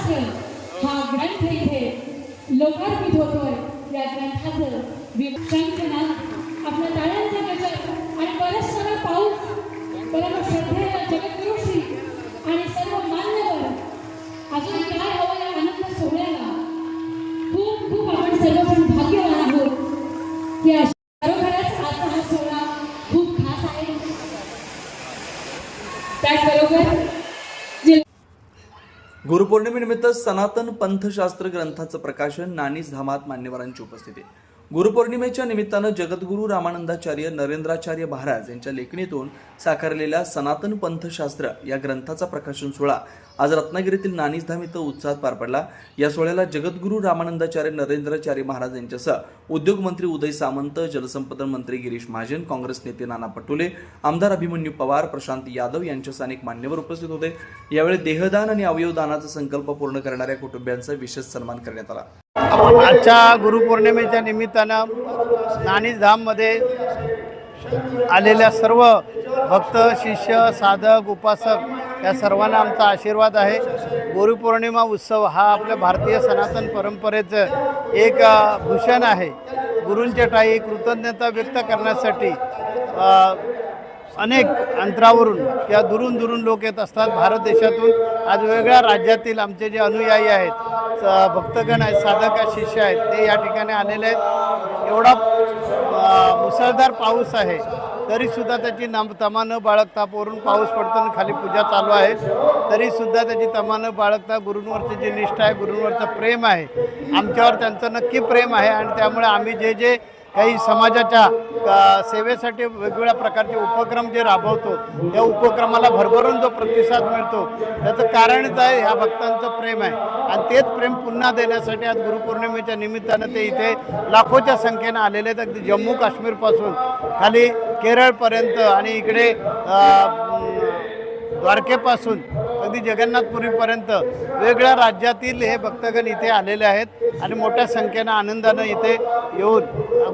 शास्त्र हा ग्रंथ इथे लोकार्पित होतोय। या ग्रंथाचं विवेचन आपल्या टाळ्यांचा गजर आणि बरसणारा पाऊस परमश्रद्धेय जगद्गुरुश्री आणि सर्व मान्यवर अजून काय हवं या आनंद सोहळ्याला खूप खूप आपण सर्वजण भाग्यवान आहोत की खरोखरच आजचा हा सोहळा खूप खास आहे। त्याचबरोबर गुरुपौर्णिमेनिमित्त सनातन पंथशास्त्र ग्रंथाचं प्रकाशन नानीज धामात मान्यवरांची उपस्थिती। गुरुपौर्णिमेच्या निमित्तानं जगद्गुरू रामानंदाचार्य नरेंद्राचार्य महाराज यांच्या लेखणीतून साकारलेल्या सनातन पंथशास्त्र या ग्रंथाचा प्रकाशन सोहळा आज रत्नागिरीतील नानीज धाम इथं उत्साहात पार पडला। या सोहळ्याला जगद्गुरू रामानंदाचार्य नरेंद्राचार्य महाराज यांच्यासह उद्योगमंत्री उदय सामंत, जलसंपदा मंत्री गिरीश महाजन, काँग्रेस नेते नाना पटोले, आमदार अभिमन्यू पवार, प्रशांत यादव यांच्यासह अनेक मान्यवर उपस्थित होते। यावेळी देहदान आणि अवयवदानाचा संकल्प पूर्ण करणाऱ्या कुटुंबियांचा विशेष सन्मान करण्यात आला। आजच्या गुरुपौर्णिमेच्या निमित्तानं नानीज धाममध्ये आलेल्या सर्व भक्त, शिष्य, साधक, उपासक या सर्वांना आमचा आशीर्वाद आहे। गुरुपौर्णिमा उत्सव हा आपल्या भारतीय सनातन परंपरेचं एक भूषण आहे। गुरूंच्या ठायी कृतज्ञता व्यक्त करण्यासाठी अनेक अंतरावरून किंवा दुरून दुरून लोक येत असतात। भारत देशातून आज वेगवेगळ्या राज्यातील आमचे जे अनुयायी आहेत, भक्तगण आहेत, साधक आहेत, शिष्य आहेत, ते या ठिकाणी आलेले आहेत। एवढा मुसळधार पाऊस आहे तरीसुद्धा त्याची तमा न बाळगता, वरून पाऊस पडतो आणि खाली पूजा चालू आहे तरीसुद्धा त्याची तमा न बाळगता गुरूंवरची जी निष्ठा आहे, गुरूंवरचं प्रेम आहे, आमच्यावर त्यांचं नक्की प्रेम आहे। आणि त्यामुळे आम्ही जे काही समाजाच्या सेवेसाठी वेगवेगळ्या प्रकारचे उपक्रम जे राबवतो त्या उपक्रमाला भरभरून जो प्रतिसाद मिळतो त्याचं कारणच आहे ह्या भक्तांचं प्रेम आहे। आणि तेच प्रेम पुन्हा देण्यासाठी आज गुरुपौर्णिमेच्या निमित्तानं ते इथे लाखोच्या संख्येनं आलेले आहेत। अगदी जम्मू काश्मीरपासून खाली केरळपर्यंत आणि इकडे द्वारकेपासून अगदी जगन्नाथपुरीपर्यंत वेगवेगळ्या राज्यातील हे भक्तगण इथे आलेले आहेत आणि मोठ्या संख्येनं आनंदानं इथे येऊन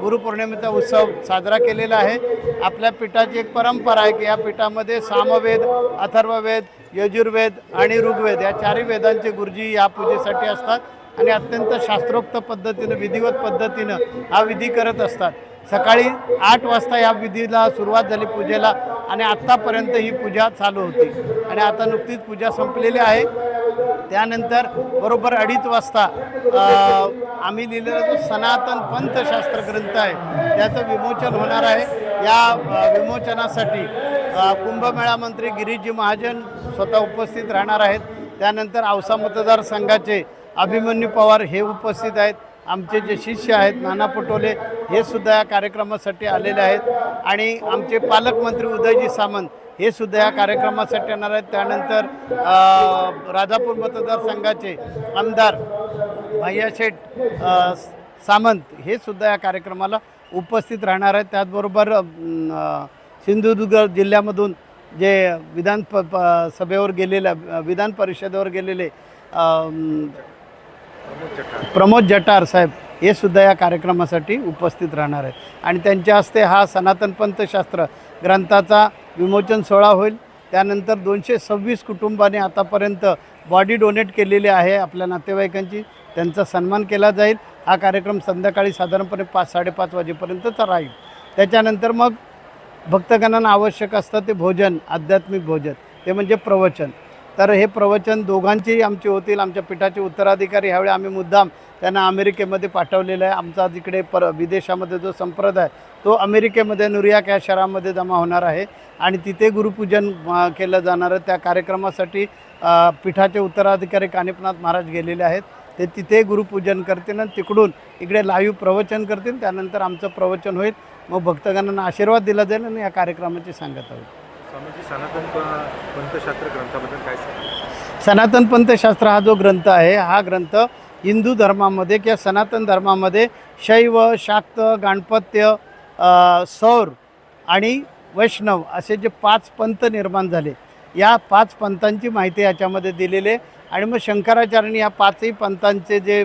गुरुपौर्णिमेचा उत्सव साजरा केलेला आहे। आपल्या पीठाची एक परंपरा आहे की या पीठामध्ये सामवेद, अथर्ववेद, यजुर्वेद आणि ऋग्वेद या चारही वेदांचे गुरुजी या पूजेसाठी असतात आणि अत्यंत शास्त्रोक्त पद्धतीनं, विधिवत पद्धतीनं हा विधी करत असतात। सकाळी 8 वाजता या विधीला सुरुवात झाली पूजेला आणि आत्तापर्यंत ही पूजा चालू होती आणि आता नुकतीच पूजा संपलेली आहे। त्यानंतर बरोबर 2:30 वाजता आम्ही लिहिलेला जो सनातन पंथशास्त्र ग्रंथ आहे त्याचं विमोचन होणार आहे। या विमोचनासाठी कुंभमेळा मंत्री गिरीशजी महाजन स्वतः उपस्थित राहणार आहेत। त्यानंतर औसा मतदारसंघाचे अभिमन्यू पवार हे उपस्थित आहेत। आमचे जे शिष्य आहेत नाना पटोले हे सुद्धा या कार्यक्रमासाठी आलेले आहेत आणि आमचे पालकमंत्री उदयजी सामंत हे सुद्धा या कार्यक्रमासाठी येणार आहेत। त्यानंतर राजापूर मतदारसंघाचे आमदार भैयाशेठ सामंत हे सुद्धा या कार्यक्रमाला उपस्थित राहणार आहेत। त्याचबरोबर सिंधुदुर्ग जिल्ह्यामधून जे सभेवर गेलेल्या विधान परिषदेवर गेलेले प्रमोद जठार साहेब हे सुद्धा या कार्यक्रमासाठी उपस्थित राहणार आहेत आणि त्यांच्या हस्ते हा सनातन पंथशास्त्र ग्रंथाचा विमोचन सोहळा होईल। त्यानंतर 226 कुटुंबांनी आतापर्यंत बॉडी डोनेट केलेली आहे आपल्या नातेवाईकांची, त्यांचा सन्मान केला जाईल। हा कार्यक्रम संध्याकाळी साधारणपणे 5-5:30 वाजेपर्यंतचा राहील। त्याच्यानंतर मग भक्तगणांना आवश्यक असतं ते भोजन, आध्यात्मिक भोजन, ते म्हणजे प्रवचन। तर हे प्रवचन दोघांचेही आमचे होतील। आमच्या पीठाचे उत्तराधिकारी ह्यावेळी आम्ही मुद्दाम त्यांना अमेरिकेमध्ये पाठवलेलं आहे। आमचा जिकडे विदेशामध्ये जो संप्रदाय तो अमेरिकेमध्ये न्यूयॉर्क या शहरामध्ये जमा होणार आहे आणि तिथे गुरुपूजन केलं जाणार आहे। त्या कार्यक्रमासाठी पीठाचे उत्तराधिकारी कानिपनाथ महाराज गेलेले आहेत। ते तिथे गुरुपूजन करतील आणि तिकडून इकडे लाईव्ह प्रवचन करतील। त्यानंतर आमचं प्रवचन होईल, मग भक्तगणांना आशीर्वाद दिला जाईल आणि या कार्यक्रमाची सांगता होईल। सनातन पंथशास्त्र ग्रंथाबद्दल काय सांगा? सनातन पंथशास्त्र हा जो ग्रंथ आहे हा ग्रंथ हिंदू धर्मामध्ये किंवा सनातन धर्मामध्ये शैव, शाक्त, गाणपत्य, सौर आणि वैष्णव असे जे 5 पंथ निर्माण झाले, या 5 पंथांची माहिती याच्यामध्ये दिलेली आहे। आणि मग शंकराचार्यांनी या 5ही पंथांचे जे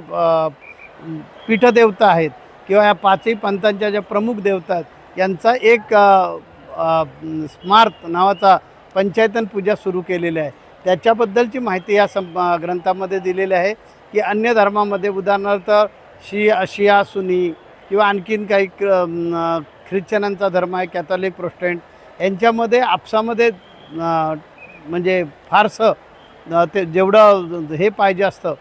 पीठदेवता आहेत किंवा या 5ही पंथांच्या ज्या प्रमुख देवता आहेत यांचा एक स्मार्त नावाचा पंचायतन पूजा सुरू केलेली आहे। त्याच्याबद्दलची माहिती या ग्रंथामध्ये दिलेली आहे की अन्य धर्मामध्ये उदाहरणार्थ शिया सुनी किंवा आणखीन काही ख्रिश्चनांचा धर्म आहे, कॅथॉलिक प्रोटेस्टंट, यांच्यामध्ये आपसामध्ये म्हणजे फारसं ते जेवढं हे पाहिजे असतं,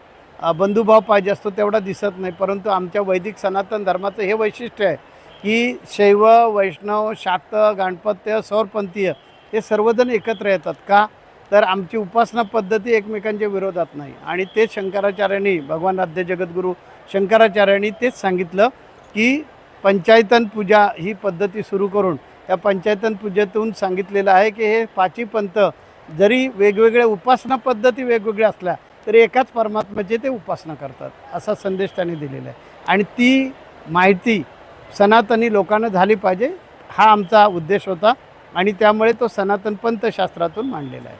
बंधुभाव पाहिजे असतो तेवढा दिसत नाही. परंतु आमच्या वैदिक सनातन धर्माचं हे वैशिष्ट्य आहे की शैव, वैष्णव, शाक्त, गणपत्य, सौरपंथीय हे सर्वजण एकत्र येतात. का तर आमची उपासना पद्धती एकमेकांच्या विरोधात नाही. आणि तेच शंकराचार्यांनी, भगवान आद्य जगद्गुरू शंकराचार्यांनी तेच सांगितलं की पंचायतन पूजा ही पद्धती सुरू करून त्या पंचायतन पूजेतून सांगितलेलं आहे की हे पाची पंथ जरी वेगवेगळ्या उपासना पद्धती वेगवेगळ्या असल्या तरी एकाच परमात्म्याची ते उपासना करतात, असा संदेश त्यांनी दिलेला आहे. आणि ती माहिती सनातनी लोकांना झाली पाहिजे, हा आमचा उद्देश होता. आणि त्यामुळे तो सनातन पंथशास्त्रातून मांडलेला आहे.